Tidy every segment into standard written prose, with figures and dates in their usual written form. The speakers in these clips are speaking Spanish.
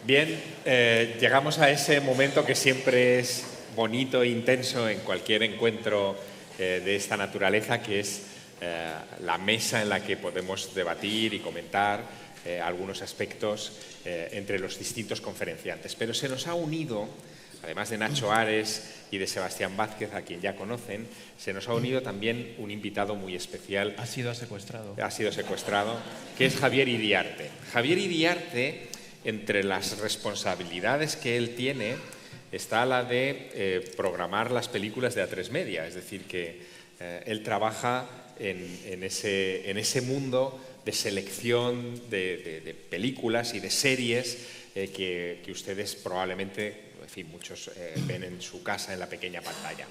Bien, llegamos a ese momento que siempre es bonito e intenso en cualquier encuentro de esta naturaleza, que es la mesa en la que podemos debatir y comentar algunos aspectos entre los distintos conferenciantes. Pero se nos ha unido, además de Nacho Ares y de Sebastián Vázquez, a quien ya conocen, se nos ha unido también un invitado muy especial. Ha sido secuestrado. Ha sido secuestrado, que es Javier Iriarte. Javier Iriarte, entre las responsabilidades que él tiene, está la de programar las películas de A3 Media, es decir, que él trabaja en ese mundo de selección de películas y de series que ustedes probablemente, en fin, muchos ven en su casa en la pequeña pantalla.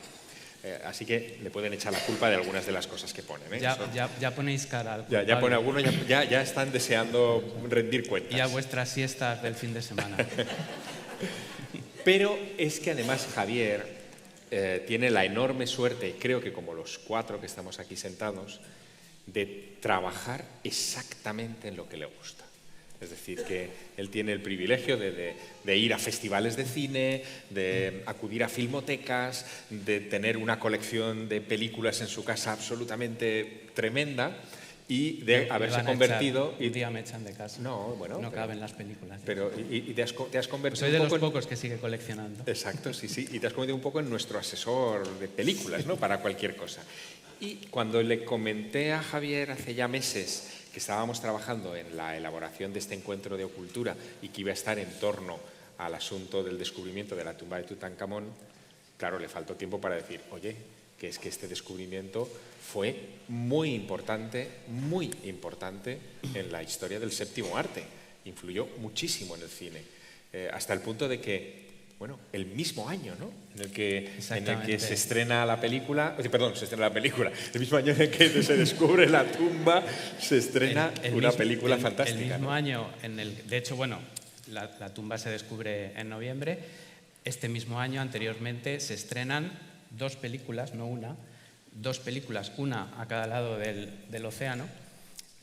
Así que le pueden echar la culpa de algunas de las cosas que ponen. Ya ponéis cara al culpable. Ya pone alguno, ya están deseando rendir cuentas. Y a vuestras siestas del fin de semana. Pero es que además Javier tiene la enorme suerte, creo que como los cuatro que estamos aquí sentados, de trabajar exactamente en lo que le gusta. Es decir, que él tiene el privilegio de ir a festivales de cine, de acudir a filmotecas, de tener una colección de películas en su casa absolutamente tremenda y de haberse convertido... Un día me echan de casa. No, bueno... No caben las películas. Pero te has convertido... Pues soy de los pocos que sigue coleccionando. Exacto, sí. Y te has convertido un poco en nuestro asesor de películas, ¿no? Para cualquier cosa. Y cuando le comenté a Javier hace ya meses que estábamos trabajando en la elaboración de este encuentro de Ocultura y que iba a estar en torno al asunto del descubrimiento de la tumba de Tutankamón, claro, le faltó tiempo para decir, oye, que es que este descubrimiento fue muy importante en la historia del séptimo arte. Influyó muchísimo en el cine, hasta el punto de que, bueno, el mismo año, ¿no?, en el que se estrena la película, el mismo año en el que se descubre la tumba, se estrena una película fantástica. El mismo año, de hecho, bueno, la tumba se descubre en noviembre. Este mismo año, anteriormente, se estrenan dos películas, no una, dos películas, una a cada lado del océano,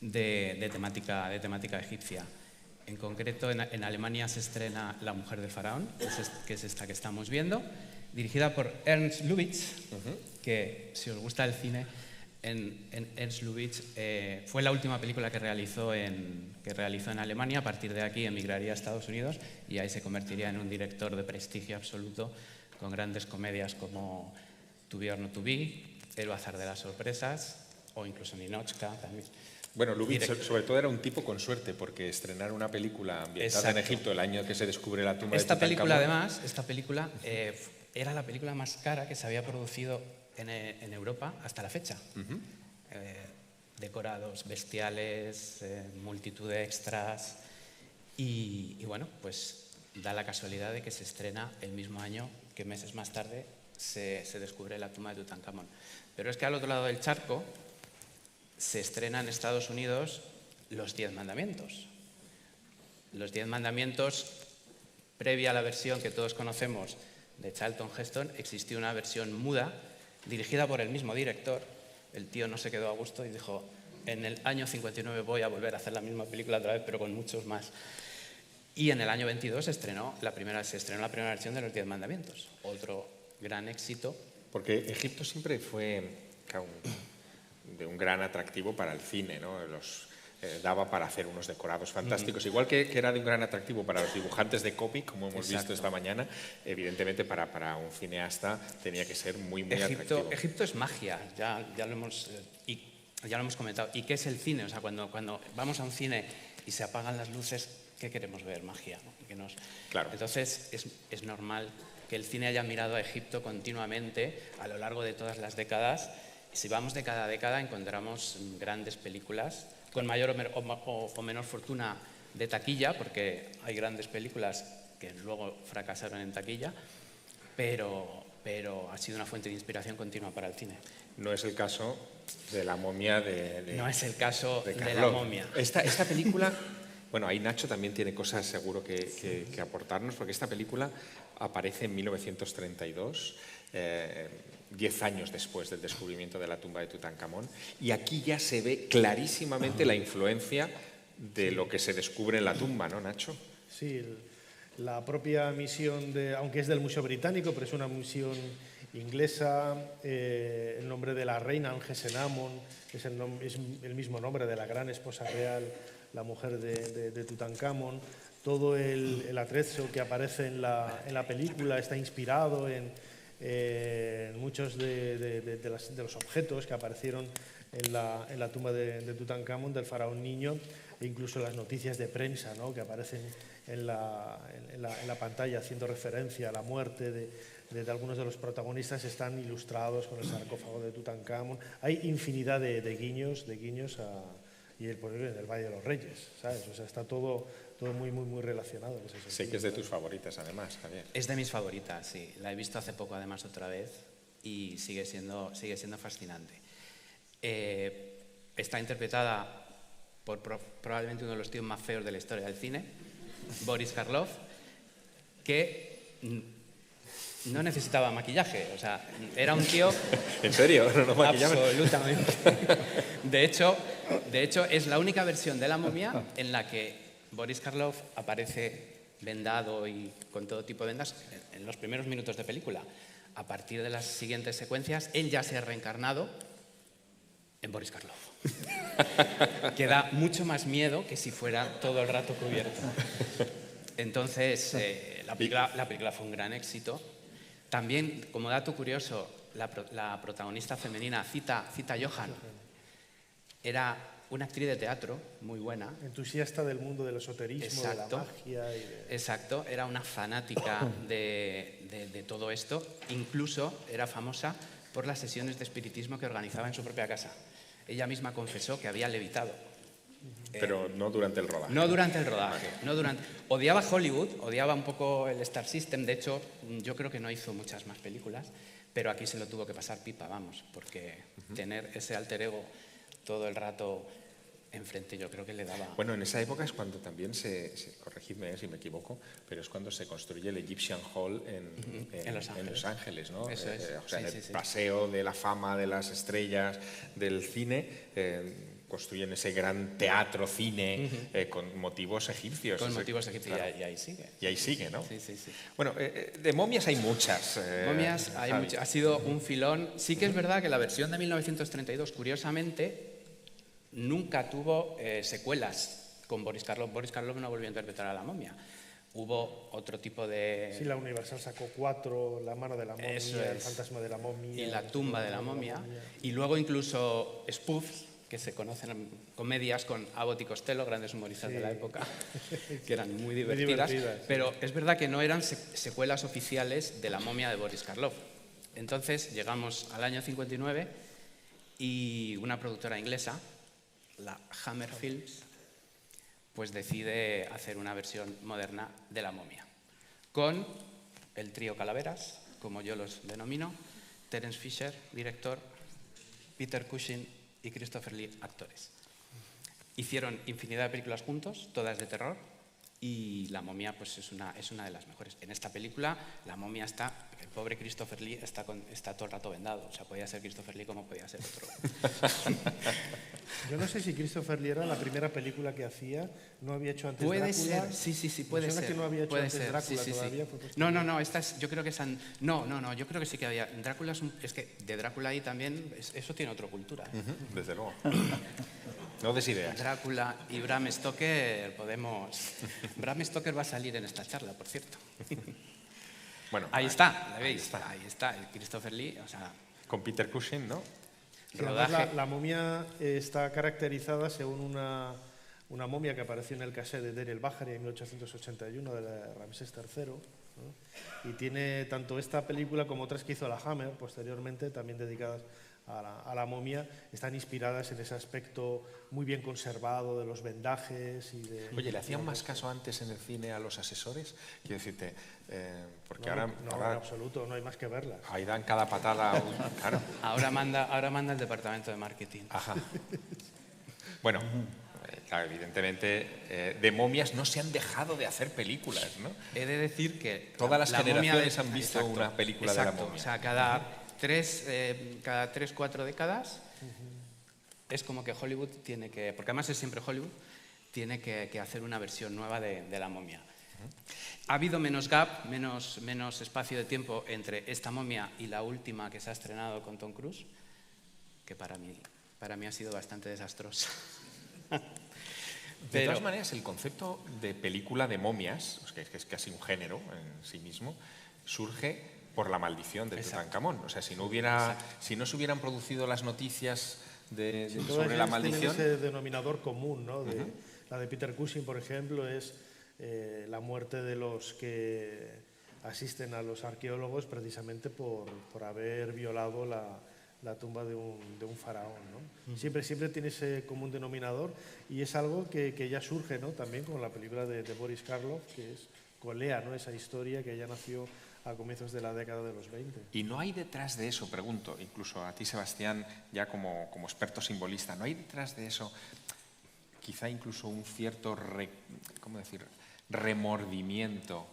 de temática egipcia. En concreto, en Alemania se estrena La mujer del faraón, que es esta que estamos viendo, dirigida por Ernst Lubitsch, que, si os gusta el cine, Ernst Lubitsch fue la última película que realizó en Alemania. A partir de aquí emigraría a Estados Unidos y ahí se convertiría en un director de prestigio absoluto, con grandes comedias como To Be or Not to Be, El bazar de las sorpresas o incluso Ninochka también. Bueno, Lubitsch sobre todo era un tipo con suerte, porque estrenar una película ambientada en Egipto el año que se descubre la tumba de Tutankamón... Esta película era la película más cara que se había producido en Europa hasta la fecha. Decorados bestiales, multitud de extras y bueno, pues da la casualidad de que se estrena el mismo año que meses más tarde se descubre la tumba de Tutankamón. Pero es que al otro lado del charco se estrena en Estados Unidos Los 10 mandamientos. Los 10 mandamientos, previa a la versión que todos conocemos de Charlton Heston, existió una versión muda dirigida por el mismo director. El tío no se quedó a gusto y dijo, en el año 59 voy a volver a hacer la misma película otra vez, pero con muchos más. Y en el año 22 se estrenó la primera versión de Los 10 mandamientos. Otro gran éxito. Porque Egipto siempre fue de un gran atractivo para el cine, ¿no? Daba para hacer unos decorados fantásticos, igual que era de un gran atractivo para los dibujantes de cómic, como hemos visto esta mañana. Evidentemente para un cineasta tenía que ser muy atractivo. Egipto es magia, ya lo hemos comentado. ¿Y qué es el cine? O sea, cuando vamos a un cine y se apagan las luces, ¿qué queremos ver? Magia, ¿no? Claro. Entonces es normal que el cine haya mirado a Egipto continuamente a lo largo de todas las décadas. Si vamos década a década, encontramos grandes películas con mayor o menor fortuna de taquilla, porque hay grandes películas que luego fracasaron en taquilla, pero ha sido una fuente de inspiración continua para el cine. No es el caso de La momia No es el caso de La momia. Esta película... Bueno, ahí Nacho también tiene cosas seguro que aportarnos, porque esta película aparece en 1932, 10 años después del descubrimiento de la tumba de Tutankamón, y aquí ya se ve clarísimamente la influencia de lo que se descubre en la tumba, ¿no, Nacho? Sí, La propia misión, aunque es del Museo Británico, pero es una misión inglesa, el nombre de la reina, Angesenamon, es el mismo nombre de la gran esposa real, la mujer de Tutankamón. Todo el atrezo que aparece en la película está inspirado en muchos de los objetos que aparecieron en la tumba de Tutankamón, del faraón niño, e incluso las noticias de prensa, ¿no?, que aparecen en la pantalla haciendo referencia a la muerte de algunos de los protagonistas, están ilustrados con el sarcófago de Tutankamón. Hay infinidad de guiños y el Valle de los Reyes, ¿sabes? O sea, está todo muy, muy, muy relacionado en ese sentido. Sé que es de tus favoritas, además, Javier. Es de mis favoritas, sí. La he visto hace poco, además, otra vez, y sigue siendo fascinante. Está interpretada por probablemente uno de los tíos más feos de la historia del cine, Boris Karloff, que no necesitaba maquillaje, o sea, era un tío... ¿En serio? ¿No maquillaje? Absolutamente. De hecho, es la única versión de La momia en la que Boris Karloff aparece vendado y con todo tipo de vendas en los primeros minutos de película. A partir de las siguientes secuencias, él ya se ha reencarnado en Boris Karloff. Que da mucho más miedo que si fuera todo el rato cubierto. Entonces, la película fue un gran éxito. También, como dato curioso, la protagonista femenina, Zita Johann, era una actriz de teatro muy buena. Entusiasta del mundo del esoterismo, exacto, de la magia. Exacto, era una fanática de todo esto. Incluso era famosa por las sesiones de espiritismo que organizaba en su propia casa. Ella misma confesó que había levitado. Pero no durante el rodaje. No durante el rodaje. Odiaba Hollywood, odiaba un poco el Star System. De hecho, yo creo que no hizo muchas más películas, pero aquí se lo tuvo que pasar pipa, vamos, porque tener ese alter ego todo el rato enfrente, yo creo que le daba... Bueno, en esa época es cuando también corregidme si me equivoco, pero es cuando se construye el Egyptian Hall en Los Ángeles, ¿no? Eso es. O sea, el paseo de la fama de las estrellas del cine, construyen ese gran teatro cine con motivos egipcios. Con motivos egipcios, claro. y ahí sigue. Y ahí sigue, ¿no? Sí. Bueno, de momias hay muchas. Momias hay muchas. Ha sido un filón. Sí que es verdad que la versión de 1932, curiosamente, nunca tuvo secuelas con Boris Karloff. Boris Karloff no volvió a interpretar a la momia. Hubo otro tipo de... Sí, la Universal sacó 4, La mano de la momia, El fantasma de la momia... Y La tumba de la momia. Y luego incluso spoofs, que se conocen en comedias con Abbott y Costello, grandes humoristas de la época, que eran muy divertidas. Pero es verdad que no eran secuelas oficiales de La momia de Boris Karloff. Entonces llegamos al año 59 y una productora inglesa, la Hammer Films, pues decide hacer una versión moderna de La momia, con el trío Calaveras, como yo los denomino, Terence Fisher, director, Peter Cushing y Christopher Lee, actores. Hicieron infinidad de películas juntos, todas de terror, y La momia pues, es una de las mejores. En esta película, La momia el pobre Christopher Lee está todo el rato vendado. O sea, podía ser Christopher Lee como podía ser otro. Yo no sé si Christopher Lee era la primera película que hacía, no había hecho antes Drácula. Puede ser, sí, puede ser. que no había hecho antes Drácula todavía. No, yo creo que yo creo que sí que había. Drácula es que de Drácula ahí también, eso tiene otra cultura. Desde luego. No des ideas. Drácula y Bram Stoker Bram Stoker va a salir en esta charla, por cierto. Bueno, ahí está, ¿la veis? Ahí está, el Christopher Lee, o sea... Con Peter Cushing, ¿no? Rodaje. La momia está caracterizada según una momia que apareció en el cassette de Daniel Bahari en 1881 de Ramsés III, ¿no? Y tiene tanto esta película como otras que hizo la Hammer posteriormente, también dedicadas a la momia, están inspiradas en ese aspecto muy bien conservado de los vendajes y de... Oye, ¿le hacían más caso antes en el cine a los asesores? Quiero decirte, porque ahora... No, en absoluto, no hay más que verlas. Ahí dan cada patada... Claro. Ahora manda el departamento de marketing. Ajá. Bueno, claro, evidentemente, de momias no se han dejado de hacer películas, ¿no? He de decir que... Todas las generaciones han visto una película de la momia. O sea, cada 3-4 décadas es como que Hollywood tiene que, porque además es siempre Hollywood, tiene que hacer una versión nueva de la momia. Ha habido menos gap, menos espacio de tiempo entre esta momia y la última que se ha estrenado con Tom Cruise, que para mí ha sido bastante desastrosa. De todas maneras, el concepto de película de momias, que es casi un género en sí mismo, surge por la maldición de Tutankamón. O sea, si no se hubieran producido las noticias sobre la maldición... Tienen ese denominador común, ¿no? La de Peter Cushing, por ejemplo, es la muerte de los que asisten a los arqueólogos precisamente por haber violado la tumba de un faraón, ¿no? Siempre tiene ese común denominador, y es algo que ya surge, ¿no? También con la película de Boris Karloff, que colea, ¿no? Esa historia que ya nació a comienzos de la década de los 20. ¿Y no hay detrás de eso, pregunto, incluso a ti, Sebastián, ya como experto simbolista, no hay detrás de eso quizá incluso un cierto remordimiento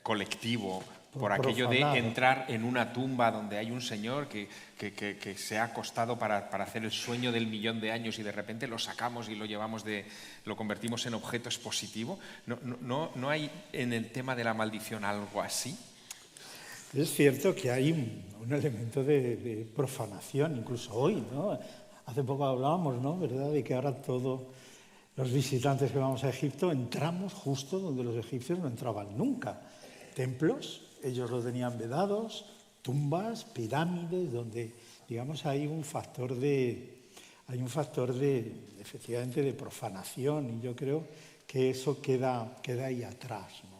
colectivo por aquello de entrar en una tumba donde hay un señor que se ha acostado para hacer el sueño del 1.000.000 de años, y de repente lo sacamos y lo convertimos en objeto expositivo? ¿No hay en el tema de la maldición algo así? Es cierto que hay un elemento de profanación, incluso hoy, ¿no? Hace poco hablábamos, ¿no?, ¿verdad?, de que ahora todos los visitantes que vamos a Egipto entramos justo donde los egipcios no entraban nunca. Templos, ellos lo tenían vedados, tumbas, pirámides, donde, digamos, hay un factor efectivamente, de profanación, y yo creo que eso queda ahí atrás, ¿no?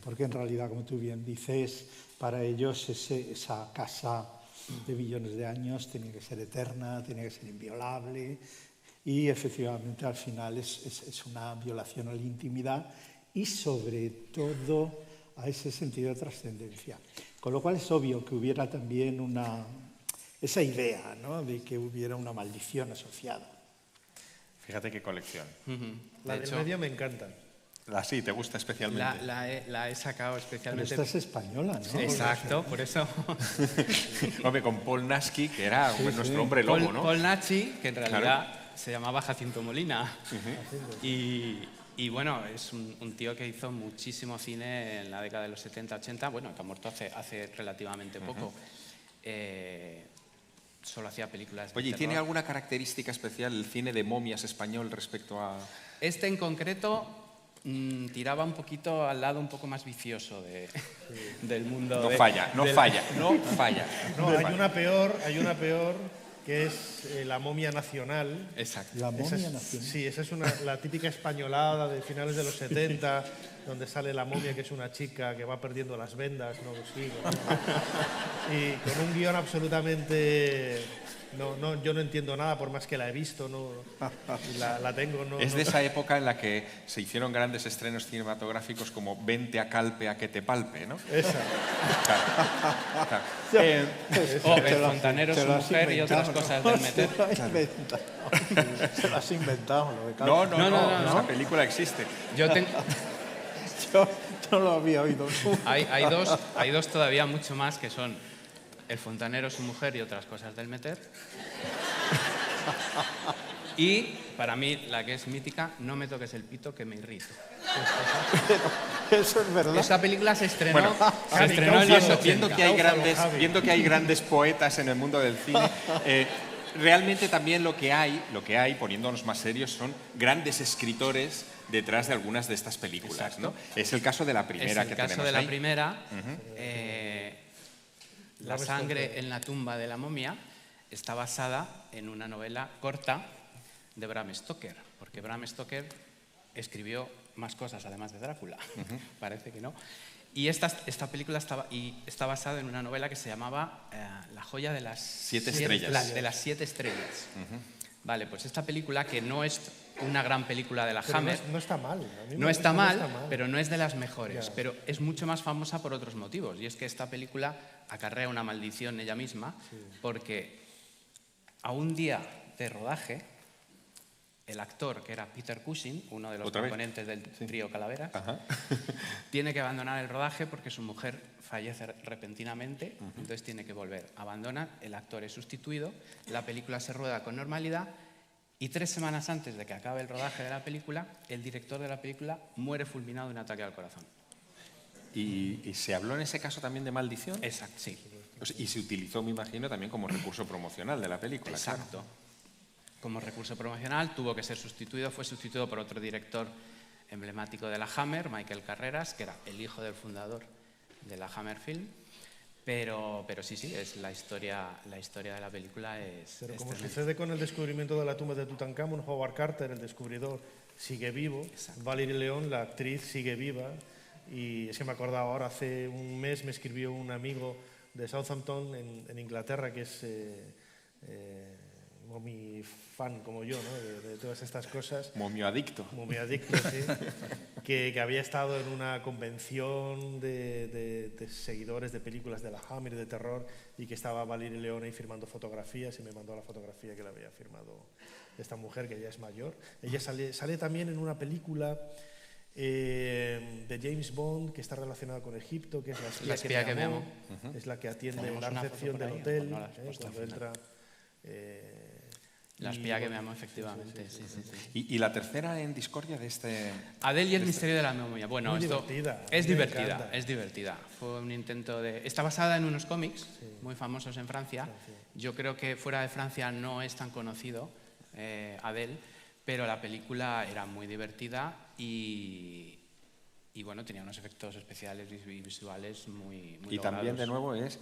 Porque en realidad, como tú bien dices, para ellos esa casa de millones de años tiene que ser eterna, tiene que ser inviolable, y efectivamente al final es una violación a la intimidad y sobre todo a ese sentido de trascendencia. Con lo cual es obvio que hubiera también esa idea, ¿no?, de que hubiera una maldición asociada. Fíjate qué colección. La del medio me encanta. Sí, te gusta especialmente. La he sacado especialmente. Pero esta es española, ¿no? Sí, exacto, por eso. Hombre, con Paul Naschy, que era nuestro hombre lobo, ¿no? Paul Naschy, que en realidad se llamaba Jacinto Molina. Y bueno, es un tío que hizo muchísimo cine en la década de los 70, 80, bueno, que ha muerto hace relativamente poco. Solo hacía películas de Oye, ¿y terror. tiene alguna característica especial el cine de momias español respecto a...? Este en concreto tiraba un poquito al lado un poco más vicioso del mundo. No falla. No, hay una peor que es la momia nacional. Exacto. La momia nacional. Sí, esa es la típica españolada de finales de los 70, donde sale la momia, que es una chica que va perdiendo las vendas, ¿no? Sí, y con un guión absolutamente... yo no entiendo nada, por más que la he visto, la tengo. Es de esa época en la que se hicieron grandes estrenos cinematográficos como Vente a Calpe a que te palpe, ¿no? Esa. O El fontanero, su mujer y otras cosas del meter. Se lo has inventado. No, esa película existe. Yo no lo había oído. Hay dos todavía mucho más, que son El fontanero, su mujer y otras cosas del meter. Y, para mí, la que es mítica, No me toques el pito, que me irrito. Eso es verdad. Esa película se estrenó, en los 80. Viendo que hay grandes poetas en el mundo del cine, realmente también lo que hay, poniéndonos más serios, son grandes escritores detrás de algunas de estas películas, ¿no? Es el caso de la primera que tenemos ahí. Es el caso de la primera. La sangre en la tumba de la momia está basada en una novela corta de Bram Stoker, porque Bram Stoker escribió más cosas además de Drácula, parece que no. Y esta película está basada en una novela que se llamaba La joya de las 7 estrellas. De las 7 estrellas. Vale, pues esta película, que no es una gran película de la Hammer. No está mal. No está mal, pero no es de las mejores. Pero es mucho más famosa por otros motivos. Y es que esta película acarrea una maldición ella misma, porque a un día de rodaje, el actor, que era Peter Cushing, uno de los componentes del trío Calaveras, tiene que abandonar el rodaje porque su mujer fallece repentinamente, entonces tiene que volver. Abandona, el actor es sustituido, la película se rueda con normalidad Y 3 semanas antes de que acabe el rodaje de la película, el director de la película muere fulminado de un ataque al corazón. ¿Y se habló en ese caso también de maldición? Exacto, sí. Y se utilizó, me imagino, también como recurso promocional de la película. Exacto. Como recurso promocional tuvo que ser sustituido, fue sustituido por otro director emblemático de la Hammer, Michael Carreras, que era el hijo del fundador de la Hammer Film. Pero sí, es la historia de la película es... Pero como tremenda. sucede con el descubrimiento de la tumba de Tutankamón, Howard Carter, el descubridor, sigue vivo. Exacto. Valerie León, la actriz, sigue viva. Y es que me acordaba ahora, hace un mes me escribió un amigo de Southampton, en Inglaterra, que es mi fan como yo, ¿no? de todas estas cosas. Momio adicto. Momio adicto, sí. que había estado en una convención de seguidores de películas de la Hammer de terror y que estaba Valerie León ahí firmando fotografías y me mandó la fotografía que le había firmado esta mujer, que ya es mayor. Ella sale también en una película de James Bond que está relacionada con Egipto, que es La espía que me amó. Es la que atiende Tenemos la una recepción foto por del ahí, hotel, no la has puesto cuando al final. entra... La y espía que bueno, me amó, efectivamente. Sí. ¿Y la tercera en discordia de este...? Adele y el misterio de la momia. Bueno, Muy esto divertida, es me divertida, encanta. es divertida. Fue un intento de... Está basada en unos cómics muy famosos en Francia. Yo creo que fuera de Francia no es tan conocido Adele, pero la película era muy divertida y bueno, tenía unos efectos especiales y visuales muy Y también, de nuevo, es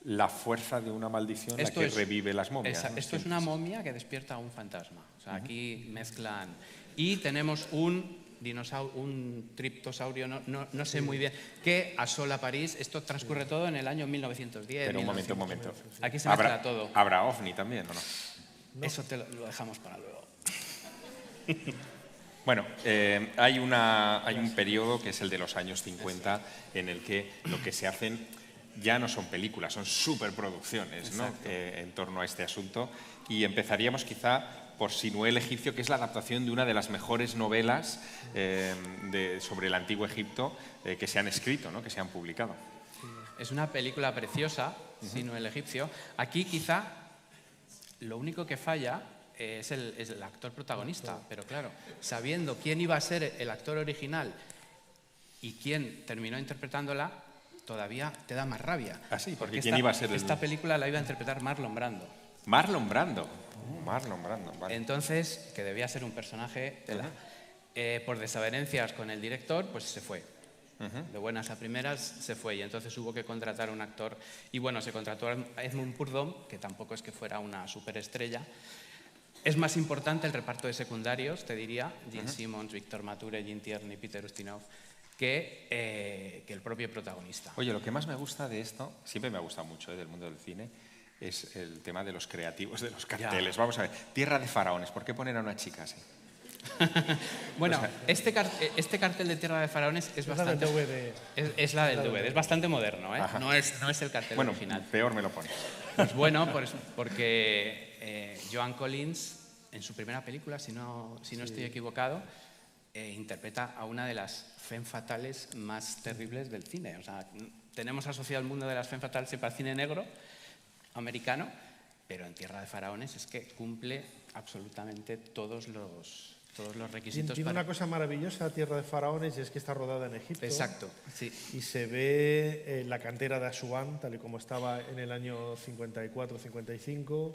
la fuerza de una maldición la que revive las momias. ¿no? Esto es una momia que despierta a un fantasma. O sea, aquí mezclan... Y tenemos un dinosaurio, un triptosaurio, no sé muy bien, que asola París. Esto transcurre todo en el año 1910. Pero un momento. Aquí se mezcla todo. ¿Habrá ovni también o no? Eso te lo dejamos para luego. Bueno, hay un periodo que es el de los años 50 en el que lo que se hacen ya no son películas, son superproducciones, ¿no? En torno a este asunto. Y empezaríamos quizá por Sinué el egipcio, que es la adaptación de una de las mejores novelas sobre el antiguo Egipto que se han escrito, ¿no? Que se han publicado. Es una película preciosa, Sinué el egipcio. Aquí quizá lo único que falla es el actor protagonista, pero claro, sabiendo quién iba a ser el actor original y quién terminó interpretándola, todavía te da más rabia. Ah, sí, porque ¿quién iba a ser esta película la iba a interpretar Marlon Brando. Marlon Brando, vale. Entonces, que debía ser un personaje por desavenencias con el director, pues se fue. De buenas a primeras se fue y entonces hubo que contratar a un actor. Y bueno, se contrató a Edmund Purdom, que tampoco es que fuera una superestrella. Es más importante el reparto de secundarios, te diría, Gene Simmons, Victor Mature, Jean Tierney, Peter Ustinov, que el propio protagonista. Oye, lo que más me gusta de esto, siempre me ha gustado mucho del mundo del cine, es el tema de los creativos, de los carteles. Vamos a ver, Tierra de Faraones, ¿por qué poner a una chica así? Bueno, este cartel de Tierra de Faraones es bastante... Es la del DVD, es bastante moderno, ¿eh? No es el cartel original. Peor me lo pones. Pues bueno, porque Joan Collins, en su primera película, si no estoy equivocado, interpreta a una de las femme fatales más terribles del cine. O sea, tenemos asociado el mundo de las femme fatales siempre al cine negro americano, pero en Tierra de Faraones es que cumple absolutamente todos los requisitos. Tiene una cosa maravillosa Tierra de Faraones y es que está rodada en Egipto. Exacto, sí. Y se ve la cantera de Asuán, tal y como estaba en el año 54-55.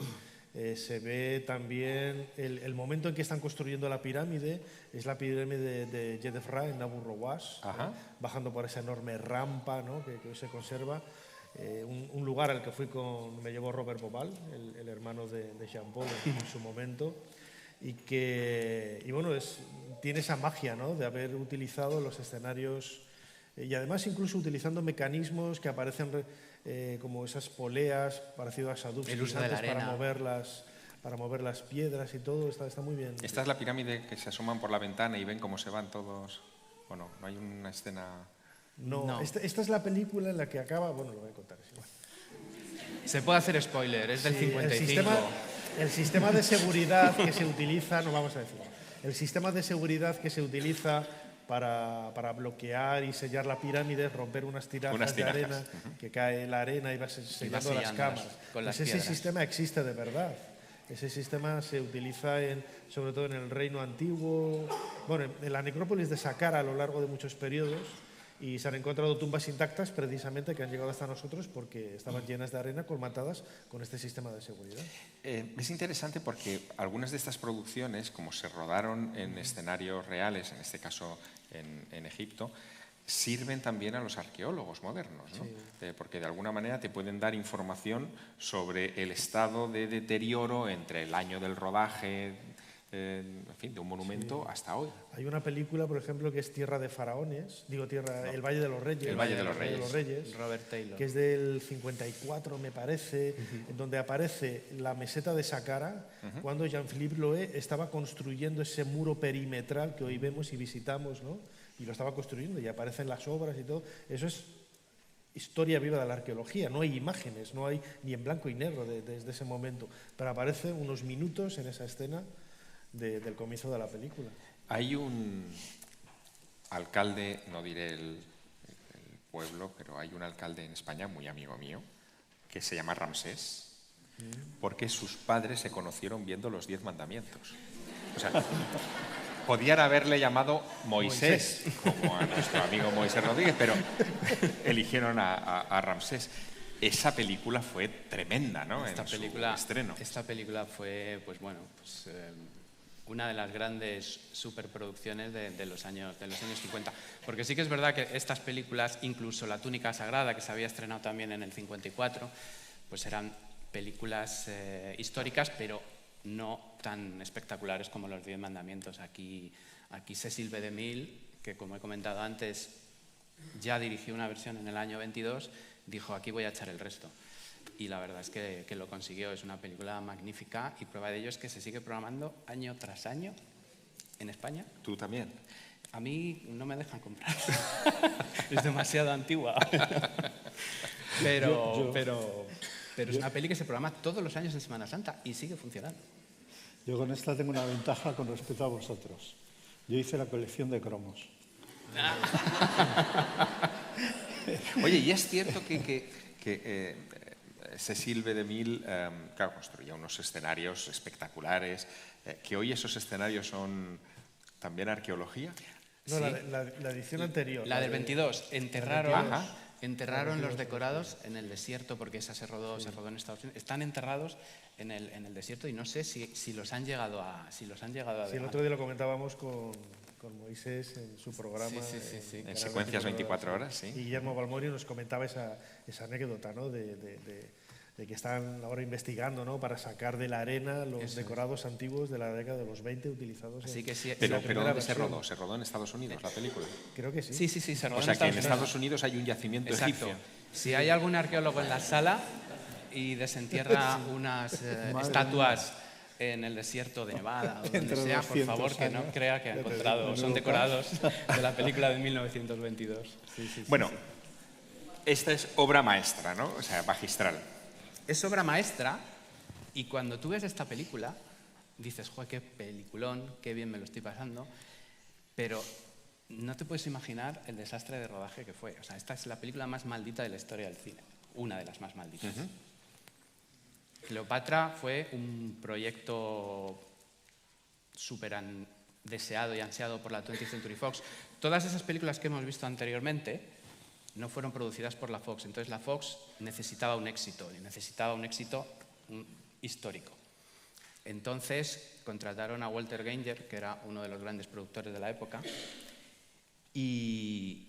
Se ve también el momento en que están construyendo la pirámide, es la pirámide de Jedefra en Abu Rowas, bajando por esa enorme rampa, ¿no? que hoy se conserva. Un lugar al que me llevó Robert Bobal, el hermano de Jean Paul en su momento, y bueno, tiene esa magia, ¿no? De haber utilizado los escenarios y además incluso utilizando mecanismos que aparecen como esas poleas parecido a Saduf para mover las piedras y todo. Está muy bien. Esta es la pirámide que se asoman por la ventana y ven cómo se van todos. Bueno, no hay una escena. No. Esta es la película en la que acaba. Bueno, lo voy a contar, es igual. Se puede hacer spoiler, es del 55. El sistema de seguridad que se utiliza, no vamos a decir, el sistema de seguridad que se utiliza para bloquear y sellar la pirámide es romper unas tirajas de arena, que cae la arena y va sellando las cámaras. Con las ese sistema existe de verdad. Ese sistema se utiliza sobre todo en el Reino Antiguo, bueno, en la necrópolis de Saqqara a lo largo de muchos periodos, y se han encontrado tumbas intactas precisamente que han llegado hasta nosotros porque estaban llenas de arena colmatadas con este sistema de seguridad. Es interesante porque algunas de estas producciones, como se rodaron en escenarios reales, en este caso en Egipto, sirven también a los arqueólogos modernos, ¿no? Sí. Porque de alguna manera te pueden dar información sobre el estado de deterioro entre el año del rodaje, en fin, de un monumento hasta hoy. Hay una película, por ejemplo, que es Tierra de Faraones, El Valle de los Reyes. El Valle de los Reyes. Robert Taylor. Que es del 54, me parece, en donde aparece la meseta de Saqqara, cuando Jean-Philippe Loé estaba construyendo ese muro perimetral que hoy vemos y visitamos, ¿no? Y lo estaba construyendo y aparecen las obras y todo. Eso es historia viva de la arqueología. No hay imágenes, no hay ni en blanco y negro desde ese momento, pero aparecen unos minutos en esa escena del comienzo de la película. Hay un alcalde, no diré el pueblo, pero hay un alcalde en España, muy amigo mío, que se llama Ramsés, porque sus padres se conocieron viendo los 10 mandamientos. O sea, podían haberle llamado Moisés, como a nuestro amigo Moisés Rodríguez, pero eligieron a Ramsés. Esa película fue tremenda, ¿no? Esta su estreno. Esta película fue, pues bueno, una de las grandes superproducciones de los años 50. Porque sí que es verdad que estas películas, incluso La túnica sagrada, que se había estrenado también en el 54, pues eran películas históricas, pero no tan espectaculares como Los 10 mandamientos. Aquí Cecil B. DeMille, que como he comentado antes, ya dirigió una versión en el año 22, dijo, aquí voy a echar el resto. Y la verdad es que lo consiguió. Es una película magnífica y prueba de ello es que se sigue programando año tras año en España. ¿Tú también? A mí no me dejan comprar. Es demasiado antigua. Pero es una peli que se programa todos los años en Semana Santa y sigue funcionando. Yo con esta tengo una ventaja con respecto a vosotros. Yo hice la colección de cromos. Oye, y es cierto que Cecil B. DeMille, claro, construía unos escenarios espectaculares, que hoy esos escenarios son también arqueología. No, sí. la edición anterior. La del 22. Enterraron los decorados en el desierto, porque esa se rodó en Estados Unidos. Están enterrados en el desierto y no sé si los han llegado a Sí, el otro día lo comentábamos con Moisés en su programa. Sí. En Secuencias 24 horas, sí. Y Guillermo Balmori nos comentaba esa anécdota, ¿no? De que están ahora investigando, ¿no? Para sacar de la arena los decorados antiguos de la década de los 20 utilizados. Así que sí, pero ¿dónde se rodó? ¿Se rodó en Estados Unidos la película? Creo que sí. Sí, se rodó. O sea que en Estados Unidos hay un yacimiento egipcio. Si hay algún arqueólogo en la sala y desentierra unas estatuas en el desierto de Nevada o donde sea, por favor, que no crea que ha encontrado, son decorados de la película de 1922. Bueno, esta es obra maestra, ¿no? O sea, magistral. Es obra maestra y cuando tú ves esta película dices, joder, qué peliculón, qué bien me lo estoy pasando, pero no te puedes imaginar el desastre de rodaje que fue. O sea, esta es la película más maldita de la historia del cine, una de las más malditas. Cleopatra fue un proyecto súper deseado y ansiado por la 20th Century Fox. Todas esas películas que hemos visto anteriormente no fueron producidas por la Fox. Entonces la Fox necesitaba un éxito, y necesitaba un éxito histórico. Entonces contrataron a Walter Geiger, que era uno de los grandes productores de la época, y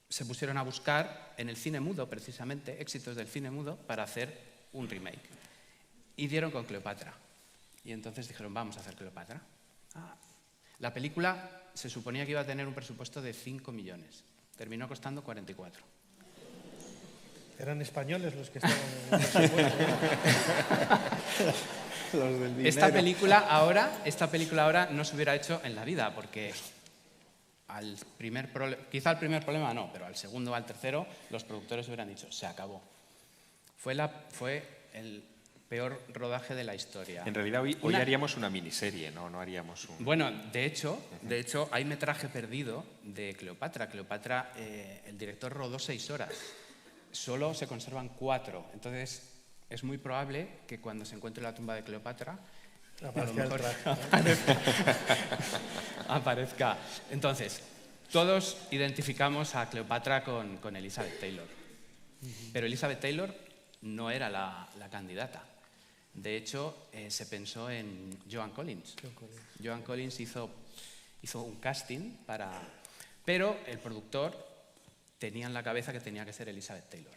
se pusieron a buscar en el cine mudo, precisamente, éxitos del cine mudo para hacer un remake. Y dieron con Cleopatra. Y entonces dijeron, vamos a hacer Cleopatra. La película se suponía que iba a tener un presupuesto de 5 millones. Terminó costando 44. Eran españoles los que estaban en el presupuesto. Los del dinero. Esta película ahora no se hubiera hecho en la vida, porque quizá al primer problema no, pero al segundo o al tercero los productores hubieran dicho, se acabó. Fue el peor rodaje de la historia. En realidad hoy haríamos una miniserie, no haríamos un... Bueno, de hecho, hay metraje perdido de Cleopatra. Cleopatra, el director rodó 6 horas. Solo se conservan 4. Entonces, es muy probable que cuando se encuentre la tumba de Cleopatra, a lo Aparezca el mejor traje. aparezca. Entonces, todos identificamos a Cleopatra con Elizabeth Taylor. Pero Elizabeth Taylor no era la candidata. De hecho, se pensó en Joan Collins. Joan Collins hizo un casting pero el productor tenía en la cabeza que tenía que ser Elizabeth Taylor.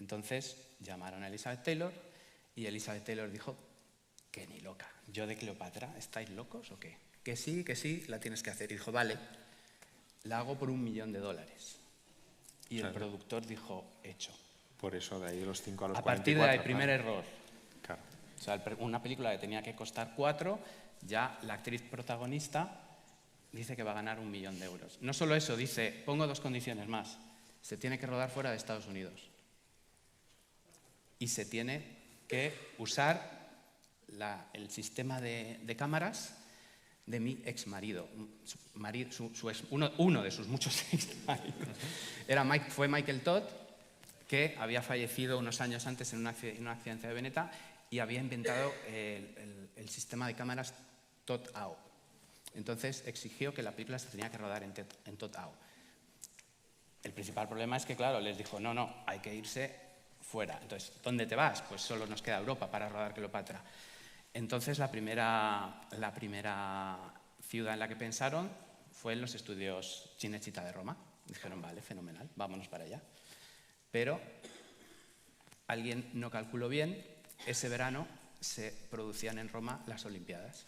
Entonces llamaron a Elizabeth Taylor y Elizabeth Taylor dijo que ni loca. Yo de Cleopatra, ¿estáis locos o qué? Que sí, la tienes que hacer. Y dijo, vale, la hago por $1 millón. Y el productor dijo, hecho. Por eso, de ahí los 5 a los 44. A partir de ahí, el primer error. Claro. O sea, una película que tenía que costar 4, ya la actriz protagonista dice que va a ganar $1 millón. No solo eso, dice, pongo 2 condiciones más. Se tiene que rodar fuera de Estados Unidos. Y se tiene que usar el sistema de cámaras de mi exmarido. Uno de sus muchos exmaridos. Fue Michael Todd, que había fallecido unos años antes en un accidente de avioneta y había inventado el sistema de cámaras Todd-AO. Entonces exigió que la película se tenía que rodar en Todd-AO. El principal problema es que, claro, les dijo, no, hay que irse fuera. Entonces, ¿dónde te vas? Pues solo nos queda Europa para rodar Cleopatra. Entonces, la primera ciudad en la que pensaron fue en los estudios Cinecittà de Roma. Dijeron, vale, fenomenal, vámonos para allá. Pero alguien no calculó bien, ese verano se producían en Roma las Olimpiadas.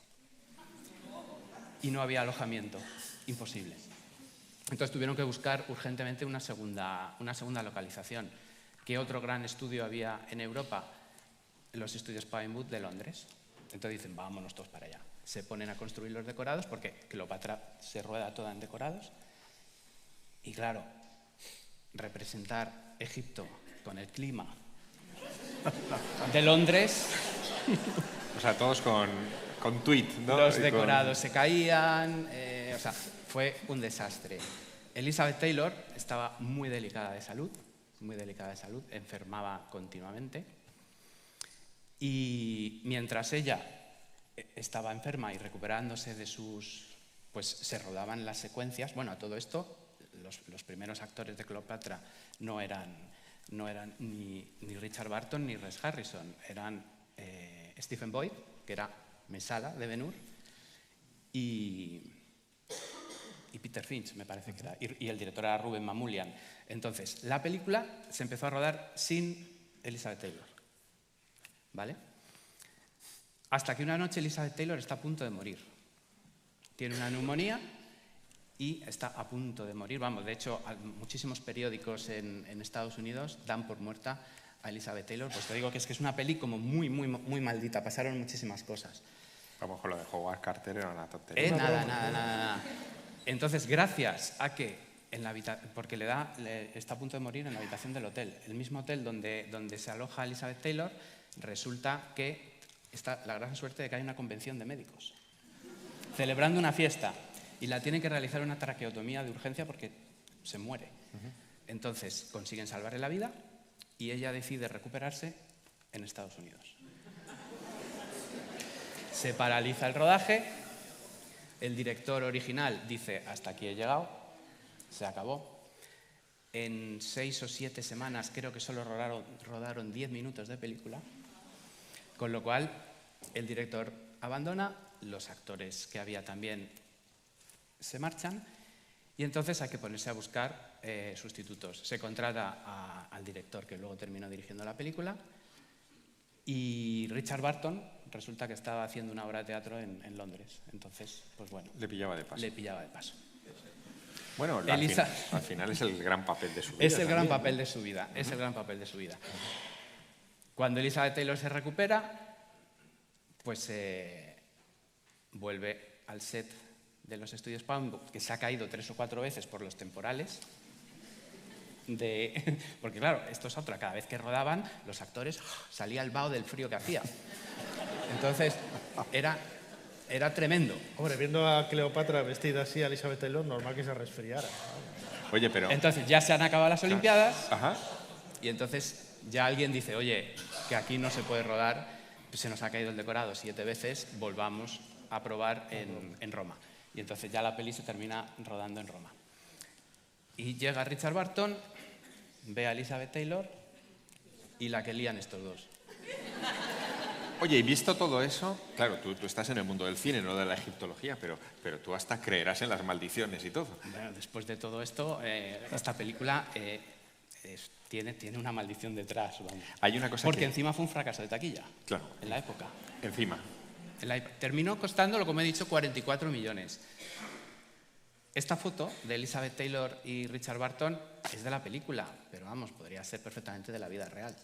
Y no había alojamiento, imposible. Entonces tuvieron que buscar urgentemente una segunda localización. ¿Qué otro gran estudio había en Europa? Los estudios Pinewood de Londres. Entonces dicen, vámonos todos para allá. Se ponen a construir los decorados porque Cleopatra se rueda toda en decorados. Y claro, representar Egipto con el clima de Londres... O sea, todos con tweet, ¿no? Los decorados se caían, o sea, fue un desastre. Elizabeth Taylor estaba muy delicada de salud, enfermaba continuamente. Y mientras ella estaba enferma y recuperándose de pues se rodaban las secuencias. Bueno, a todo esto, los primeros actores de Cleopatra no eran ni Richard Burton ni Rex Harrison, eran Stephen Boyd, que era Mesala de Ben-Hur, y Peter Finch, me parece que era, y el director era Ruben Mamoulian. Entonces, la película se empezó a rodar sin Elizabeth Taylor, ¿vale? Hasta que una noche Elizabeth Taylor está a punto de morir. Tiene una neumonía y está a punto de morir. Vamos, de hecho, muchísimos periódicos en Estados Unidos dan por muerta a Elizabeth Taylor. Pues te digo que es una peli como muy maldita. Pasaron muchísimas cosas. A lo mejor lo de Howard Carter era una tontería. Nada. Entonces, gracias a que porque está a punto de morir en la habitación del hotel. El mismo hotel donde se aloja Elizabeth Taylor, resulta que está la gran suerte de que hay una convención de médicos celebrando una fiesta y la tienen que realizar una traqueotomía de urgencia porque se muere. Entonces consiguen salvarle la vida y ella decide recuperarse en Estados Unidos. Se paraliza el rodaje, el director original dice, hasta aquí he llegado, se acabó. En 6 o 7 semanas creo que solo rodaron 10 minutos de película, con lo cual el director abandona, los actores que había también se marchan y entonces hay que ponerse a buscar sustitutos. Se contrata al director que luego terminó dirigiendo la película y Richard Burton resulta que estaba haciendo una obra de teatro en Londres. Entonces, pues bueno. Le pillaba de paso. Le pillaba de paso. Bueno, al final es el gran papel de su vida. Es el gran papel de su vida, es el gran papel de su vida. Cuando Elizabeth Taylor se recupera, pues vuelve al set de los estudios Pinewood, que se ha caído 3 o 4 veces por los temporales. Porque claro, esto es otra, cada vez que rodaban, los actores salía el vaho del frío que hacía. Entonces, era tremendo. Hombre, viendo a Cleopatra vestida así, a Elizabeth Taylor, normal que se resfriara. Oye, pero... Entonces ya se han acabado las Olimpiadas. Ajá. Y entonces ya alguien dice, oye, que aquí no se puede rodar, pues se nos ha caído el decorado 7 veces, volvamos a probar en Roma. Y entonces ya la peli se termina rodando en Roma. Y llega Richard Burton, ve a Elizabeth Taylor y la que lían estos dos. Oye, y visto todo eso, claro, tú estás en el mundo del cine, no de la egiptología, pero tú hasta creerás en las maldiciones y todo. Bueno, después de todo esto, esta película tiene una maldición detrás. Vamos. Hay una cosa porque encima fue un fracaso de taquilla. Claro. En la época. Encima. Terminó costándolo, como he dicho, 44 millones. Esta foto de Elizabeth Taylor y Richard Burton es de la película, pero vamos, podría ser perfectamente de la vida real.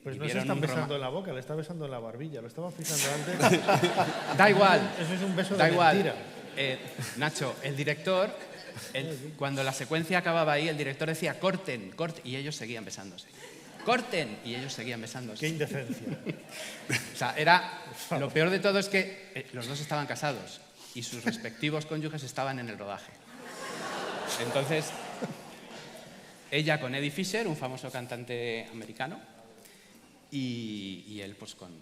Pues no se están besando en la boca, le está besando en la barbilla, lo estaban fijando antes. Da igual. Eso es un beso da de igual. mentira. Nacho, el director, cuando la secuencia acababa ahí, el director decía corten, corten, y ellos seguían besándose. Corten, y ellos seguían besándose. Qué indecencia. O sea, lo peor de todo es que los dos estaban casados y sus respectivos cónyuges estaban en el rodaje. Entonces, ella con Eddie Fisher, un famoso cantante americano, y él pues con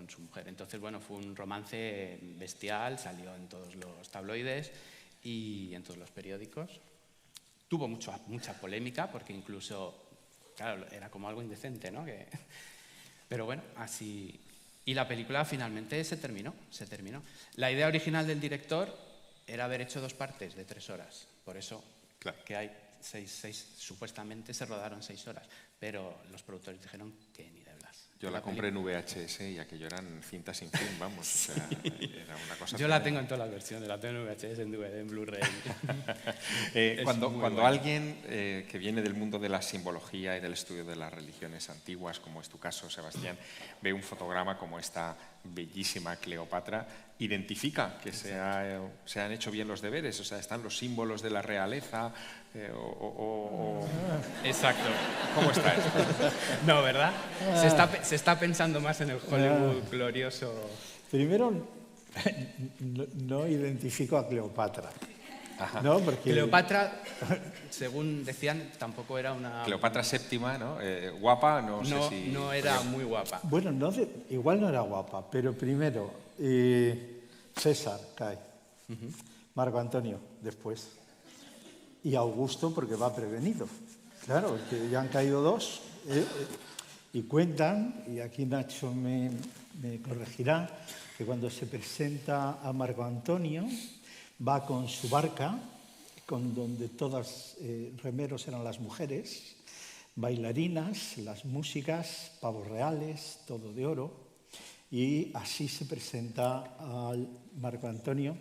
su mujer. Entonces, bueno, fue un romance bestial, salió en todos los tabloides y en todos los periódicos. Tuvo mucha polémica porque incluso, claro, era como algo indecente, ¿no? Pero bueno, así... Y la película finalmente se terminó. La idea original del director era haber hecho 2 partes de 3 horas. Por eso Claro. que hay 6, supuestamente se rodaron 6 horas. Pero los productores dijeron que ni de blas. Yo la compré en VHS y aquello eran cintas sin fin, vamos. O sea, era una cosa Yo la tengo en todas las versiones, la tengo en VHS, en DVD, en Blu-ray. Cuando alguien que viene del mundo de la simbología y del estudio de las religiones antiguas, como es tu caso, Sebastián, ve un fotograma como esta bellísima Cleopatra, identifica que se han hecho bien los deberes, o sea, están los símbolos de la realeza, Exacto. ¿Cómo está eso? No, ¿verdad? Se está pensando más en el Hollywood glorioso. Primero, no identifico a Cleopatra. Ajá. ¿No? Porque Cleopatra, según decían, tampoco era una... Cleopatra VII, ¿no? Guapa, no sé si... No era muy guapa. Bueno, igual no era guapa, pero primero, César cae, Marco Antonio después, y Augusto porque va prevenido. Claro, que ya han caído 2, y cuentan, y aquí Nacho me corregirá, que cuando se presenta a Marco Antonio va con su barca, con donde todas remeros eran las mujeres, bailarinas, las músicas, pavos reales, todo de oro, y así se presenta al Marco Antonio,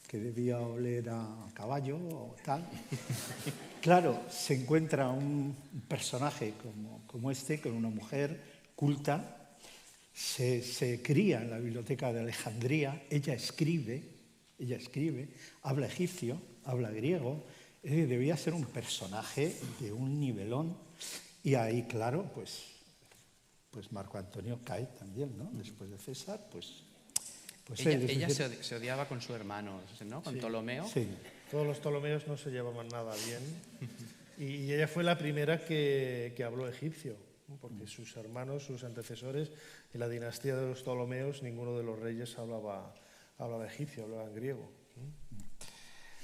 que debía oler a caballo o tal. Claro, se encuentra un personaje como este, con una mujer culta, se cría en la biblioteca de Alejandría, ella escribe, habla egipcio, habla griego, debía ser un personaje de un nivelón, y ahí, claro, pues Marco Antonio cae también, ¿no? Después de César, pues ella se odiaba con su hermano, ¿no? Con Ptolomeo. Sí. Todos los Ptolomeos no se llevaban nada bien. Y ella fue la primera que habló egipcio, ¿no? Porque sus hermanos, sus antecesores, en la dinastía de los Ptolomeos, ninguno de los reyes hablaba egipcio, hablaban griego.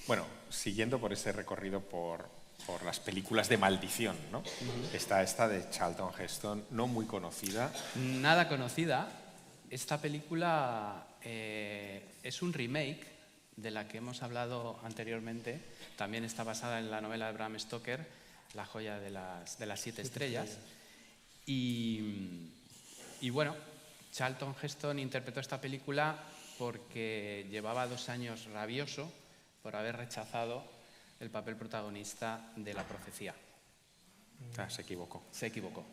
Bueno, siguiendo por ese recorrido por las películas de maldición, ¿no? Está esta de Charlton Heston, no muy conocida. Nada conocida. Esta película es un remake de la que hemos hablado anteriormente. También está basada en la novela de Bram Stoker, La joya de las 7 estrellas. Y bueno, Charlton Heston interpretó esta película porque llevaba 2 años rabioso por haber rechazado el papel protagonista de La profecía. Se equivocó. Se equivocó,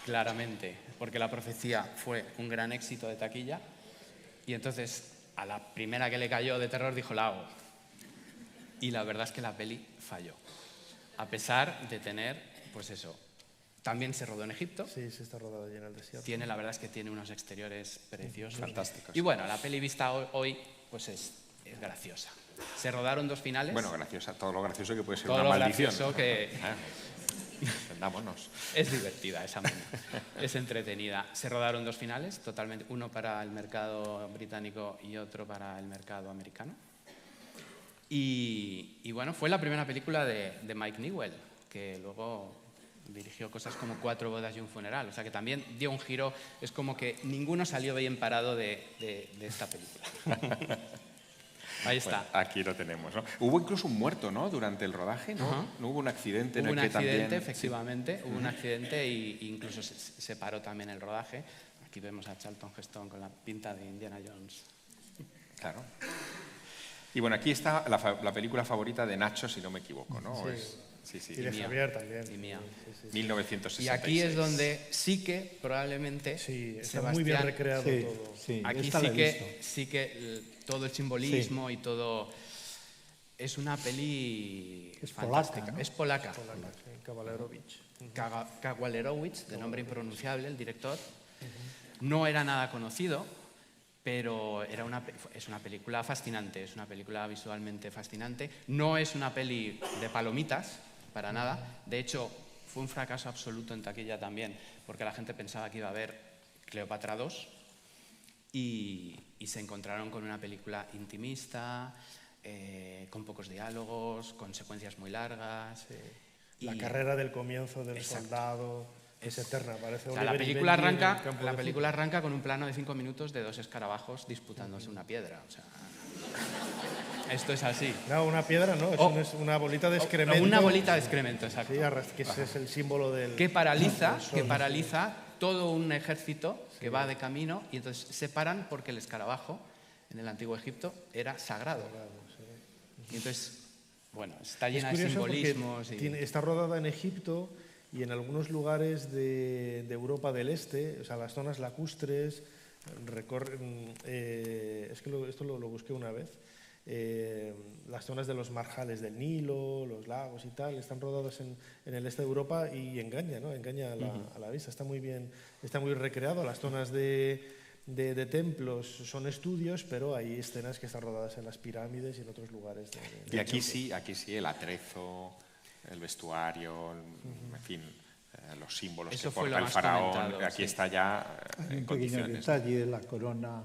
claramente, porque La profecía fue un gran éxito de taquilla y entonces a la primera que le cayó de terror dijo la hago. Y la verdad es que la peli falló, a pesar de tener, pues eso, también se rodó en Egipto. Sí, se está rodado allí en el desierto. La verdad es que tiene unos exteriores preciosos. Fantásticos. Y bueno, la peli vista hoy pues es graciosa. Se rodaron 2 finales. Bueno, graciosa, todo lo gracioso que puede ser todo una lo maldición. gracioso que... entendámonos. Es divertida esa mona. Es entretenida. Se rodaron 2 finales, totalmente, uno para el mercado británico y otro para el mercado americano. Y bueno, fue la primera película de Mike Newell, que luego dirigió cosas como 4 bodas y un funeral. O sea que también dio un giro. Es como que ninguno salió bien parado de esta película. Ahí está. Bueno, aquí lo tenemos, ¿no? Hubo incluso un muerto, ¿no? Durante el rodaje, ¿no? ¿No hubo un accidente en el que también...? Hubo un accidente, efectivamente. Hubo un accidente e incluso se paró también el rodaje. Aquí vemos a Charlton Heston con la pinta de Indiana Jones. Claro. Y bueno, aquí está la película favorita de Nacho, si no me equivoco, ¿no? Sí. Sí. Y de Javier también. Y mía. Sí. 1966. Y aquí es donde sí que probablemente Sí, está Sebastián, muy bien recreado Sí, todo. sí, aquí esta la he visto. sí que todo el simbolismo y todo es una peli Es fantástica. polaca, ¿no? Es polaca. Kawalerovich. Kawalerovich, de nombre impronunciable, el director. No era nada conocido, pero es una película fascinante, es una película visualmente fascinante. No es una peli de palomitas, para nada. De hecho, fue un fracaso absoluto en taquilla también, porque la gente pensaba que iba a haber Cleopatra II y se encontraron con una película intimista, con pocos diálogos, con secuencias muy largas. La carrera del comienzo del Exacto. soldado es eterna, parece O sea, la Oliver y película Benji en el arranca, campo la de película arranca con un plano de 5 minutos de 2 escarabajos disputándose una piedra. O sea, esto es así. fútbol. No, una piedra no, es una bolita de excremento. Una bolita de excremento, exacto. Sí, que ese es el símbolo del... Que paraliza del sol. todo un ejército que va de camino y entonces se paran porque el escarabajo en el antiguo Egipto era sagrado. Y entonces, bueno, está Es llena de curioso porque simbolismos. está rodada en Egipto y en algunos lugares de Europa del Este, o sea, las zonas lacustres, es que esto lo busqué una vez, las zonas de los marjales del Nilo, los lagos y tal, están rodadas en el este de Europa y engaña, ¿no? Engaña a la vista, está muy recreado. Las zonas de templos son estudios, pero hay escenas que están rodadas en las pirámides y en otros lugares. Y aquí sí, el atrezo, el vestuario, en fin, los símbolos Eso que fue lo porta el más faraón, comentado, aquí sí. está ya Hay en un pequeño condiciones. detalle, la corona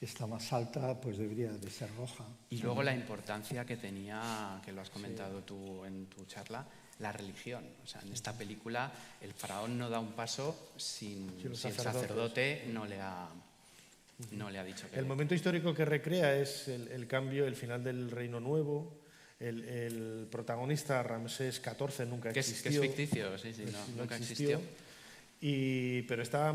está más alta, pues debería de ser roja. Y luego la importancia que tenía, que lo has comentado tú en tu charla, la religión. O sea, en esta película el faraón no da un paso si el sacerdote no le ha dicho que... El momento histórico que recrea es el cambio, el final del Reino Nuevo. El protagonista, Ramsés XIV, nunca que existió. es ficticio, sí, nunca existió. Pero está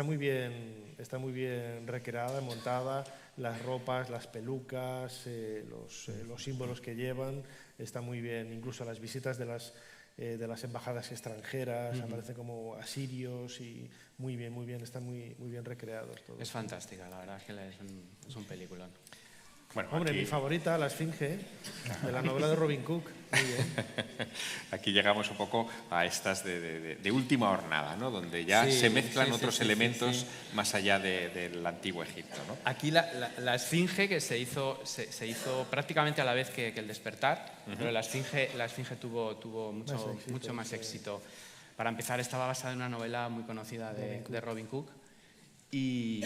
muy bien recreada, montada, las ropas, las pelucas, los símbolos que llevan, está muy bien, incluso las visitas de las embajadas extranjeras, aparecen como asirios y muy bien, están muy bien recreados todos. Es fantástica, la verdad es que es un peliculón. Bueno, Hombre, aquí, mi favorita, La Esfinge, de la novela de Robin Cook. Muy bien. aquí llegamos un poco a estas de última hornada, ¿no? Donde ya Sí, se mezclan sí, otros sí, elementos más allá del antiguo Egipto, ¿no? Aquí la Esfinge, que se hizo prácticamente a la vez que El Despertar, pero la Esfinge tuvo mucho más éxito. Para empezar, estaba basada en una novela muy conocida de Robin Cook. Y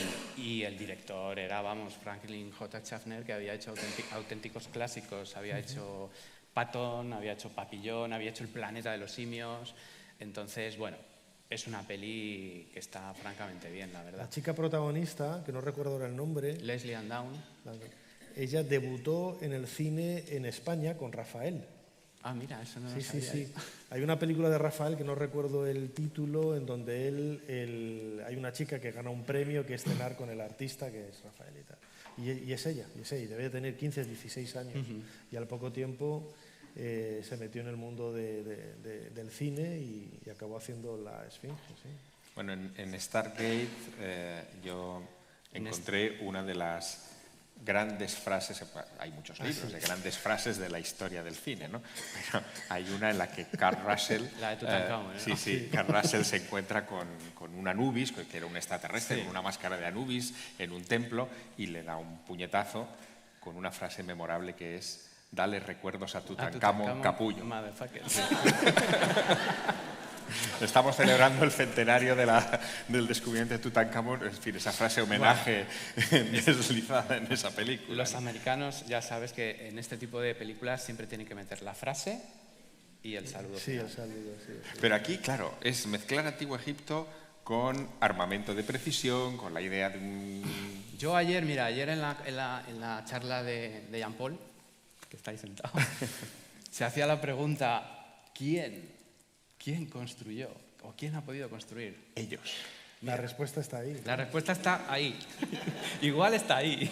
el director era, Franklin J. Schaffner, que había hecho auténticos clásicos. Había hecho Patton, había hecho Papillón, había hecho El planeta de los simios. Entonces, bueno, es una peli que está francamente bien, la verdad. La chica protagonista, que no recuerdo ahora el nombre, Leslie Ann Down. ella debutó en el cine en España con Rafael. Ah, mira, eso no lo Sí. sabía. Hay una película de Rafael que no recuerdo el título, en donde hay una chica que gana un premio que es cenar con el artista, que es Rafael y tal. Y es ella, debe de tener 15, 16 años. Y al poco tiempo se metió en el mundo del cine y acabó haciendo La Esfinge. Sí. Bueno, en Stargate yo encontré una de las grandes frases, hay muchos libros de grandes frases de la historia del cine, ¿no? Pero hay una en la que Carl Russell, La de Tutankamón, ¿no? sí, Carl Russell se encuentra con un Anubis, que era un extraterrestre, con una máscara de Anubis en un templo y le da un puñetazo con una frase memorable que es: dale recuerdos a Tutankamón, capullo. Motherfucker. estamos celebrando el centenario del descubrimiento de Tutankamón, en fin, esa frase homenaje deslizada en esa película. Los americanos, ya sabes que en este tipo de películas siempre tienen que meter la frase y el saludo. Sí, el saludo, sí. Pero aquí, claro, es mezclar Antiguo Egipto con armamento de precisión, con la idea de un... Yo ayer en la charla de Jean Paul, que estáis sentados, se hacía la pregunta, ¿quién construyó o quién ha podido construir? Ellos. La respuesta está ahí. La respuesta está ahí. Igual está ahí.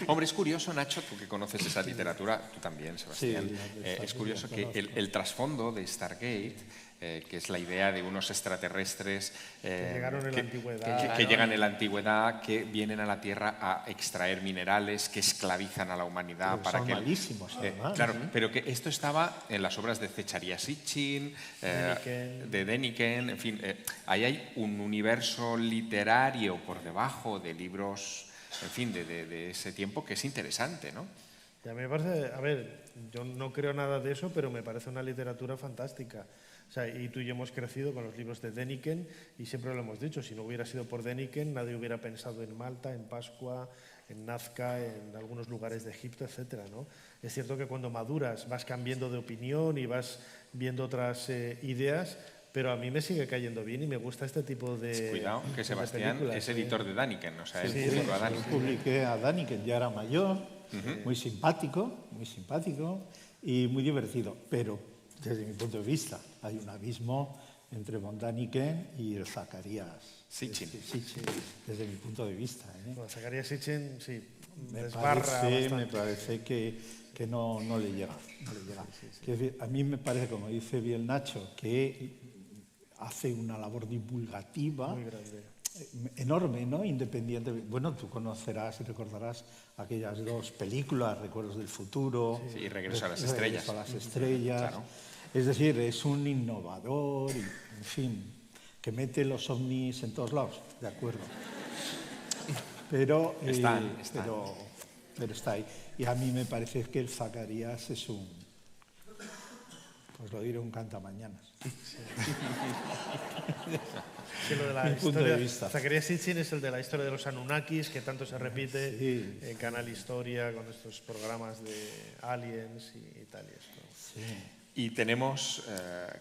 Hombre, es curioso, Nacho, tú que conoces esa literatura, tú también, Sebastián, Sí, es curioso que el trasfondo de Stargate, que es la idea de unos extraterrestres Que llegaron en la antigüedad. que llegan en la antigüedad, que vienen a la Tierra a extraer minerales, que esclavizan a la humanidad. Pero son malísimos, además. Claro, pero que esto estaba en las obras de Zecharia Sitchin, de Deniken, en fin, ahí hay un universo literario por debajo de libros, en fin, de ese tiempo que es interesante, ¿no? Y a mí me parece, a ver, yo no creo nada de eso, pero me parece una literatura fantástica. O sea, y tú y yo hemos crecido con los libros de Deniken y siempre lo hemos dicho, si no hubiera sido por Deniken nadie hubiera pensado en Malta, en Pascua, en Nazca, en algunos lugares de Egipto, etcétera, ¿no? Es cierto que cuando maduras vas cambiando de opinión y vas viendo otras ideas, pero a mí me sigue cayendo bien y me gusta este tipo de... Cuidado, que Sebastián es editor de Daniken, o sea, Sí, él publicó a Daniken. yo publiqué a Daniken, ya era mayor, muy simpático y muy divertido, pero desde mi punto de vista hay un abismo entre von Daniken y el Zacarías Sitchin. desde mi punto de vista. Bueno, Zacarías Sitchin, sí, Me desbarra bastante. parece que no le llega. Quiero decir, a mí me parece, como dice bien Nacho, que hace una labor divulgativa Muy grande. enorme, ¿no? Independiente. Bueno, tú conocerás y recordarás aquellas dos películas, Recuerdos del Futuro, Sí, y Regreso a las Estrellas. Regreso a las Estrellas. Claro. Es decir, es un innovador, y, en fin, que mete los ovnis en todos lados, de acuerdo. Pero Están. pero está ahí. Y a mí me parece que el Zacarías es un, pues lo diré, un cantamañanas. Sí, lo de la Mi punto historia, de vista. Zacarías Sitchin es el de la historia de los Anunnakis, que tanto se repite Sí. en Canal Historia con estos programas de aliens y tal. Y esto. Y tenemos,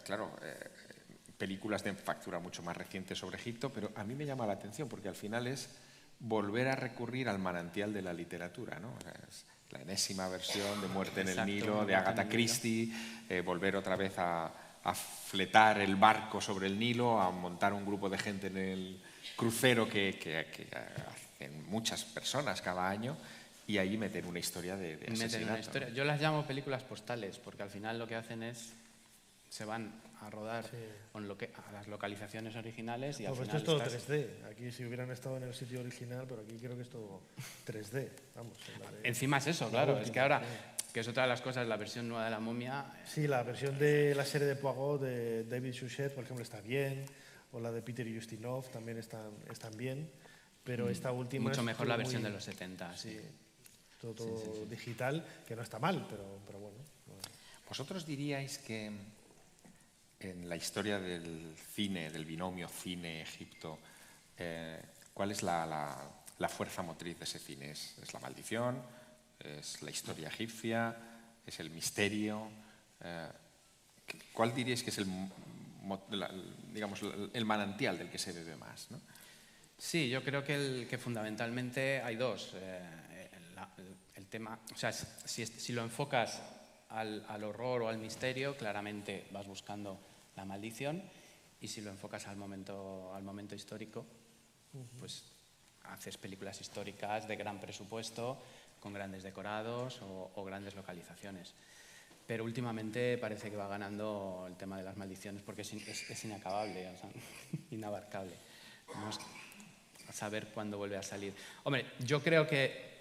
claro, películas de factura mucho más reciente sobre Egipto, pero a mí me llama la atención porque al final es volver a recurrir al manantial de la literatura, ¿no? O sea, es la enésima versión de Muerte en el Exacto, Nilo, de Muerte en Agatha el Nilo. Christie, volver otra vez a fletar el barco sobre el Nilo, a montar un grupo de gente en el crucero que hacen muchas personas cada año y ahí meter una historia de Meten asesinato. una historia. Yo las llamo películas postales, porque al final lo que hacen es, se van a rodar a las localizaciones originales y al Pues esto final es todo estás- 3D. Aquí si hubieran estado en el sitio original, pero aquí creo que es todo 3D. Vamos. Encima es eso, claro. Es que ahora, que es otra de las cosas, la versión nueva de La Momia, Sí, la versión de la serie de Poirot de David Suchet, por ejemplo, está bien, o la de Peter Ustinov también están bien, pero esta última mucho es mejor todo la versión muy- de los 70. Sí, todo digital, que no está mal, pero bueno. ¿Vosotros diríais que en la historia del cine, del binomio cine-Egipto, cuál es la fuerza motriz de ese cine? ¿Es la maldición? ¿Es la historia egipcia? ¿Es el misterio? ¿Cuál diríais que es el manantial del que se bebe más, ¿no? Sí, yo creo que fundamentalmente hay dos. El tema, o sea, si lo enfocas al horror o al misterio, claramente vas buscando la maldición, y si lo enfocas al momento histórico, pues haces películas históricas de gran presupuesto, con grandes decorados o grandes localizaciones. Pero últimamente parece que va ganando el tema de las maldiciones porque es inacabable, o sea, inabarcable. Vamos a saber cuándo vuelve a salir. Hombre, yo creo que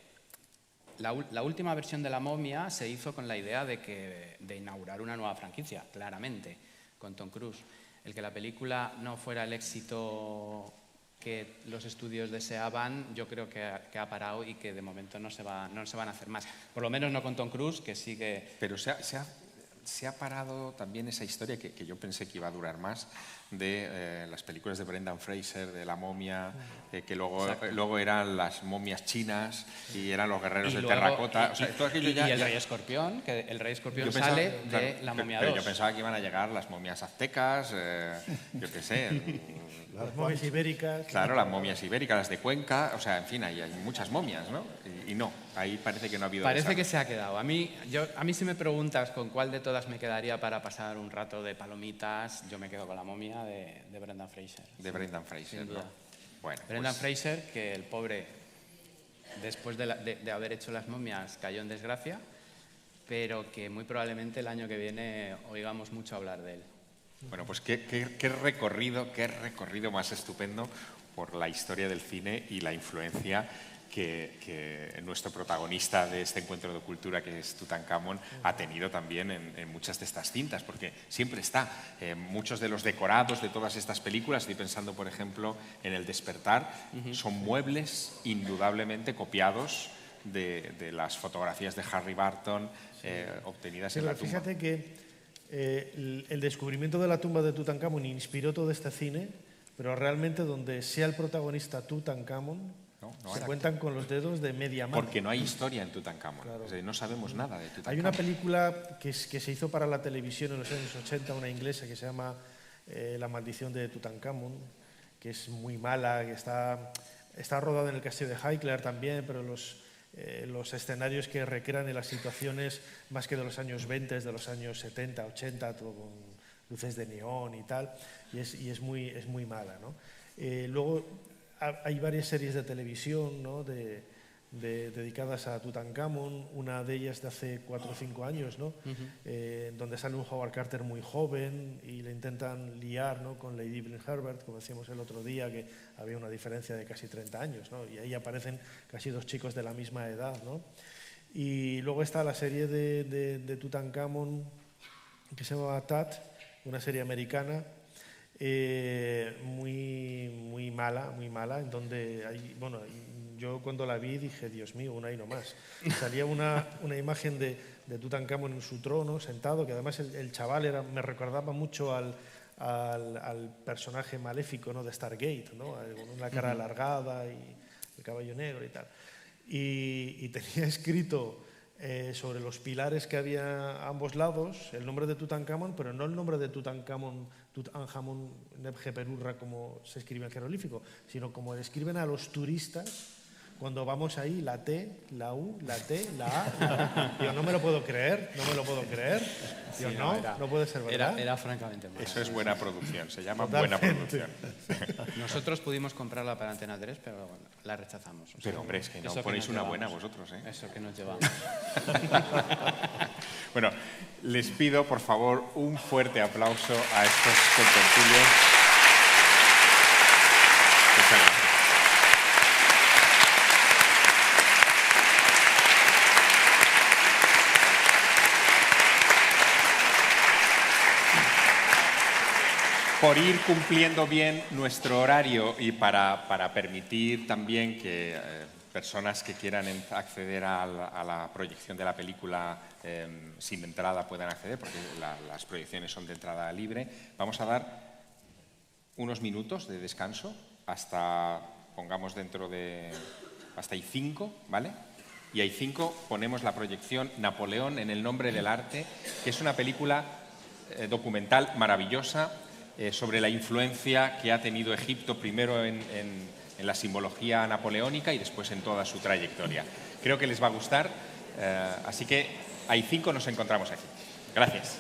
la última versión de La Momia se hizo con la idea de inaugurar una nueva franquicia, claramente, con Tom Cruise. El que la película no fuera el éxito que los estudios deseaban, yo creo que ha parado y que de momento no se van a hacer más. Por lo menos no con Tom Cruise, que sigue... Pero se ha parado también esa historia que yo pensé que iba a durar más, de las películas de Brendan Fraser, de La momia, que luego eran las momias chinas y eran los guerreros de terracota. O sea, todo aquello y el Rey Escorpión, que el Rey Escorpión yo pensaba, sale claro, de La momia pero 2. yo pensaba que iban a llegar las momias aztecas, yo qué sé. Las momias ibéricas. Claro, las momias ibéricas, las de Cuenca, o sea, en fin, hay muchas momias, ¿no? Y no, ahí parece que no ha habido Parece que se ha quedado. A mí si me preguntas con cuál de todas me quedaría para pasar un rato de palomitas, yo me quedo con La momia de Brendan Fraser. De Brendan Fraser, sin duda. ¿no? Bueno, Brendan pues, Fraser, que el pobre, después de haber hecho Las momias, cayó en desgracia, pero que muy probablemente el año que viene oigamos mucho hablar de él. bueno, pues qué recorrido más estupendo por la historia del cine y la influencia que nuestro protagonista de este encuentro de cultura, que es Tutankamón, ha tenido también en muchas de estas cintas, porque siempre está. Muchos de los decorados de todas estas películas, estoy pensando, por ejemplo, en El despertar, son muebles indudablemente copiados de las fotografías de Harry Barton obtenidas en la tumba. Fíjate que el descubrimiento de la tumba de Tutankamón inspiró todo este cine, pero realmente donde sea el protagonista Tutankamón, se cuentan con los dedos de media mano. Porque no hay historia en Tutankamón. Claro. O sea, no sabemos nada de Tutankamón. Hay una película que se hizo para la televisión en los años 80, una inglesa, que se llama La maldición de Tutankamón, que es muy mala, que está rodada en el castillo de Highclere también, pero los escenarios que recrean en las situaciones más que de los años 20, de los años 70, 80, todo con luces de neón y tal, y es muy mala, ¿no? Luego hay varias series de televisión, ¿no? dedicadas a Tutankamón, una de ellas de hace 4 o 5 años, ¿no? Donde sale un Howard Carter muy joven y le intentan liar, ¿no? con Lady Evelyn Herbert, como decíamos el otro día, que había una diferencia de casi 30 años, ¿no? Y ahí aparecen casi 2 chicos de la misma edad, ¿no? Y luego está la serie de Tutankamón que se llama Tat, una serie americana, muy mala, en donde hay, bueno, yo cuando la vi dije, Dios mío, una y no más. Salía una imagen de Tutankamón en su trono, sentado, que además el chaval me recordaba mucho al personaje maléfico, ¿no? de Stargate, ¿no? Con una cara alargada y el caballo negro y tal. Y tenía escrito sobre los pilares que había a ambos lados el nombre de Tutankamón, pero no el nombre de Tutankamón, Tutankhamun Nebjeperurra, como se escribe en jeroglífico, sino como le escriben a los turistas cuando vamos ahí, la T, la U, la T, la A. Digo, no me lo puedo creer. Digo, Sí, no puede ser verdad. Era francamente malo. Eso es buena producción, se llama Totalmente. buena producción. Nosotros pudimos comprarla para Antena 3, pero la rechazamos. O sea, Pero hombre, es que no eso ponéis nos una llevamos. buena vosotros, ¿eh? Eso que nos llevamos. Bueno, les pido, por favor, un fuerte aplauso a estos contertulios. Muchas gracias. Por ir cumpliendo bien nuestro horario y para permitir también que personas que quieran acceder a la proyección de la película sin entrada puedan acceder, porque las proyecciones son de entrada libre, vamos a dar unos minutos de descanso hasta, pongamos hasta hay 5, ¿vale? Y hay 5, ponemos la proyección Napoleón en el nombre del arte, que es una película documental maravillosa, sobre la influencia que ha tenido Egipto primero en la simbología napoleónica y después en toda su trayectoria. Creo que les va a gustar, así que hay 5, nos encontramos aquí. Gracias.